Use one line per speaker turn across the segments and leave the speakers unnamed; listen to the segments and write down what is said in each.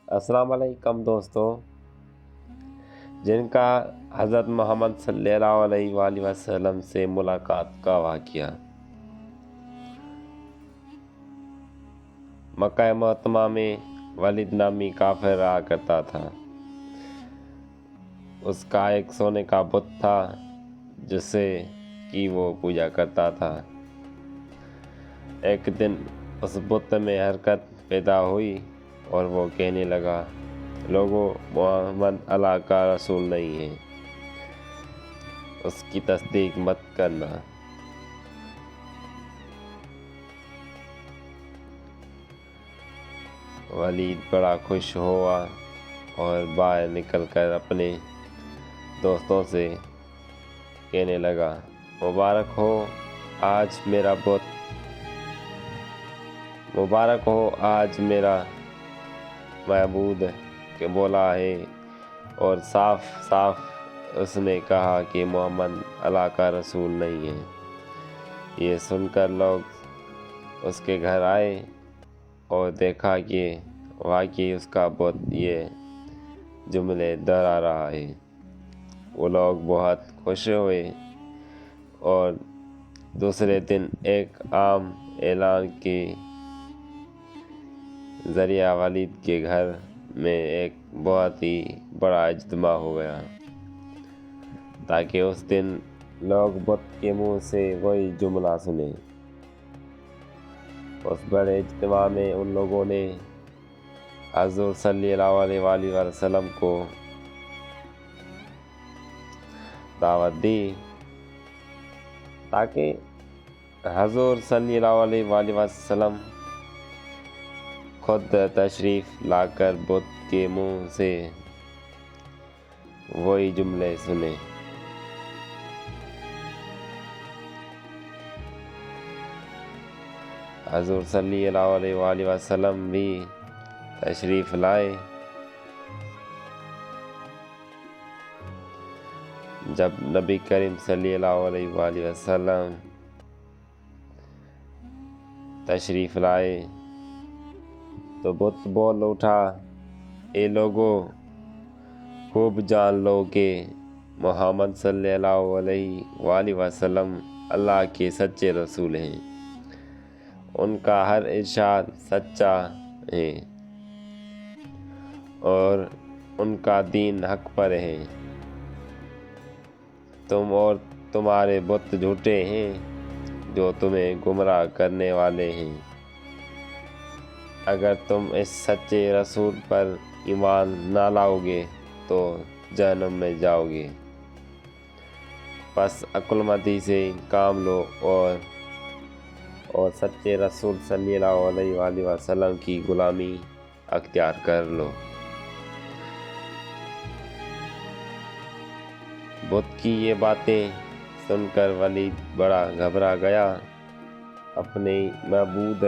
السلام علیکم دوستو، جن کا حضرت محمد صلی اللہ علیہ وآلہ وسلم سے ملاقات کا واقعہ۔ مکہ معظمہ میں ولید نامی کافر رہا کرتا تھا۔ اس کا ایک سونے کا بت تھا جسے کی وہ پوجا کرتا تھا۔ ایک دن اس بت میں حرکت پیدا ہوئی اور وہ کہنے لگا، لوگوں، محمد اللہ کا رسول نہیں ہے، اس کی تصدیق مت کرنا۔ ولید بڑا خوش ہوا اور باہر نکل کر اپنے دوستوں سے کہنے لگا، مبارک ہو آج میرا معبود کہ بولا ہے، اور صاف صاف اس نے کہا کہ محمد اللہ کا رسول نہیں ہے۔ یہ سن کر لوگ اس کے گھر آئے اور دیکھا کہ واقعی اس کا بت یہ جملے دہرا رہا ہے۔ وہ لوگ بہت خوش ہوئے اور دوسرے دن ایک عام اعلان کے ذریعہ ولید کے گھر میں ایک بہت ہی بڑا اجتماع ہو گیا، تاکہ اس دن لوگ بت کے منہ سے وہی جملہ سنیں۔ اس بڑے اجتماع میں ان لوگوں نے حضور صلی اللہ علیہ وآلہ وسلم کو دعوت دی تاکہ حضور صلی اللہ علیہ وآلہ وسلم خود تشریف لا کر بت کے منہ سے وہی جملے سنیں۔ حضور صلی اللہ علیہ وآلہ وسلم بھی تشریف لائے۔ جب نبی کریم صلی اللہ علیہ وآلہ وسلم تشریف لائے تو بت بول اٹھا، اے لوگوں، خوب جان لو کہ محمد صلی اللہ علیہ وآلہ وسلم اللہ کے سچے رسول ہیں، ان کا ہر ارشاد سچا ہے اور ان کا دین حق پر ہے۔ تم اور تمہارے بت جھوٹے ہیں جو تمہیں گمراہ کرنے والے ہیں۔ اگر تم اس سچے رسول پر ایمان نہ لاؤ گے تو جہنم میں جاؤ گے۔ پس عقل مندی سے کام لو اور سچے رسول صلی اللہ علیہ وآلہ وسلم کی غلامی اختیار کر لو۔ بت کی یہ باتیں سن کر ولید بڑا گھبرا گیا، اپنے معبود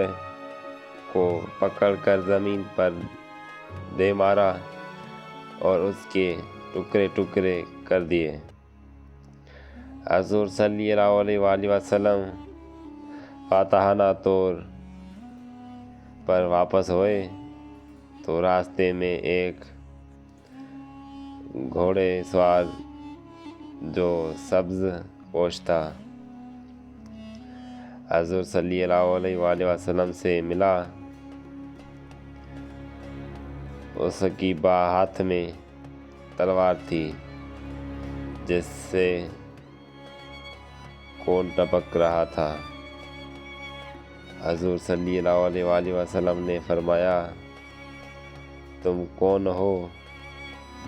کو پکڑ کر زمین پر دے مارا اور اس کے ٹکڑے ٹکڑے کر دیے۔ حضور صلی اللہ علیہ وآلہ وسلم فاتحانہ طور پر واپس ہوئے تو راستے میں ایک گھوڑے سوار جو سبز پوش تھا حضور صلی اللہ علیہ وآلہ وسلم سے ملا۔ اس کی بائیں ہاتھ میں تلوار تھی جس سے خون ٹپک رہا تھا۔ حضور صلی اللہ علیہ وآلہ وسلم نے فرمایا، تم کون ہو؟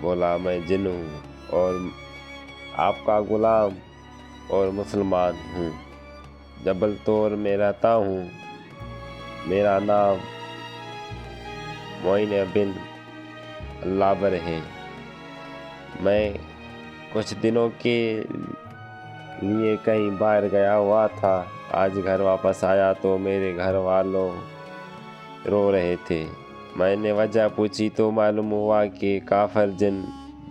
بولا، میں جن ہوں اور آپ کا غلام اور مسلمان ہوں، جبل طور میں رہتا ہوں، میرا نام معین بن اللابر ہے۔ میں کچھ دنوں کے لیے کہیں باہر گیا ہوا تھا، آج گھر واپس آیا تو میرے گھر والوں رو رہے تھے۔ میں نے وجہ پوچھی تو معلوم ہوا کہ کافر جن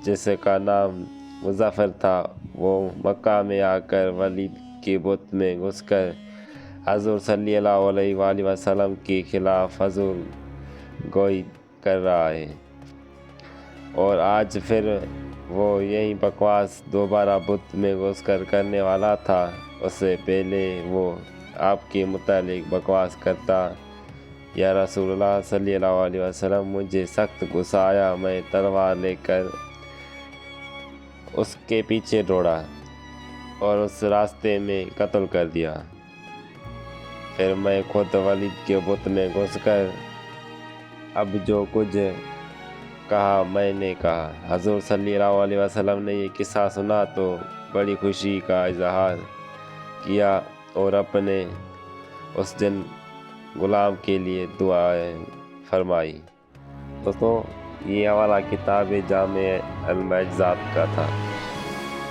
جس کا نام مظفر تھا وہ مکہ میں آ کر ولید کے بت میں گھس کر حضور صلی اللہ علیہ وآلہ وسلم کے خلاف فضول گوئی کر رہا ہے۔ اور آج پھر وہ یہی بکواس دوبارہ بت میں گھس کر کرنے والا تھا۔ اس سے پہلے وہ آپ کے متعلق بکواس کرتا، یا رسول اللہ صلی اللہ علیہ وسلم، مجھے سخت غصہ آیا، میں تلوار لے کر اس کے پیچھے دوڑا اور اس راستے میں قتل کر دیا۔ پھر میں خود ولید کے بت میں گھس کر اب جو کچھ کہا میں نے کہا۔ حضور صلی اللہ علیہ وسلم نے یہ قصہ سنا تو بڑی خوشی کا اظہار کیا اور اپنے اس جن غلام کے لیے دعائیں فرمائی۔ دوستوں، یہ حوالہ کتاب جامع المعجزات کا تھا۔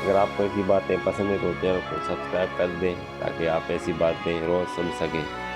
اگر آپ کو ایسی باتیں پسند ہیں تو چینل کو سبسکرائب کر دیں تاکہ آپ ایسی باتیں روز سن سکیں۔